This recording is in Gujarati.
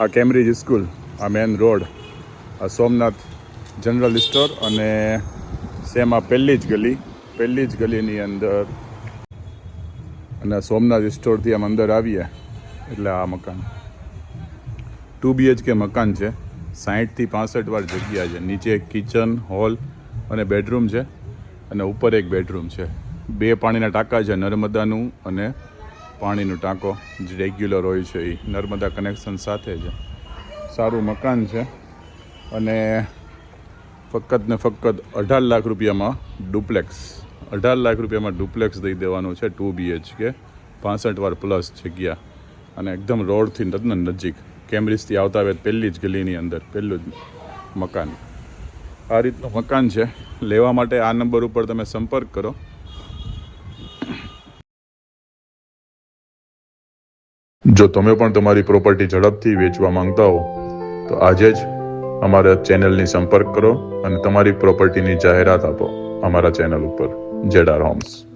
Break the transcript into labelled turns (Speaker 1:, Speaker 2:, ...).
Speaker 1: આ કેમ્બ્રિજ સ્કૂલ, આ મેન રોડ, આ સોમનાથ જનરલ સ્ટોર અને સેમ આ પહેલી જ ગલીની અંદર અને સોમનાથ સ્ટોરથી આમ અંદર આવીએ એટલે આ મકાન 2 BHK મકાન છે. 60 થી 65 વાર જગ્યા છે. નીચે એક કિચન, હોલ અને બેડરૂમ છે અને ઉપર એક બેડરૂમ છે. 2 પાણીના ટાંકા છે, નર્મદાનું અને પાણીનું ટાંકો જે રેગ્યુલર હોય છે એ નર્મદા કનેક્શન સાથે છે. સારું મકાન છે અને ફક્ત ને ફક્ત 18 લાખ રૂપિયામાં ડુપ્લેક્સ 18 લાખ રૂપિયામાં ડુપ્લેક્સ દઈ દેવાનું છે. 2 BHK 65 વાર પ્લસ જગ્યા અને એકદમ રોડથી નજીક, કેમ્બ્રિજથી આવતા આવે પહેલી જ ગલીની અંદર પહેલું જ મકાન. આ રીતનું મકાન છે. લેવા માટે આ નંબર ઉપર તમે સંપર્ક કરો. જો તમે પણ તમારી પ્રોપર્ટી ઝડપથી વેચવા માંગતા હો તો આજે જ અમારા ચેનલની સંપર્ક કરો અને તમારી પ્રોપર્ટીની જાહેરાત આપો અમારા ચેનલ ઉપર, ZR હોમ્સ.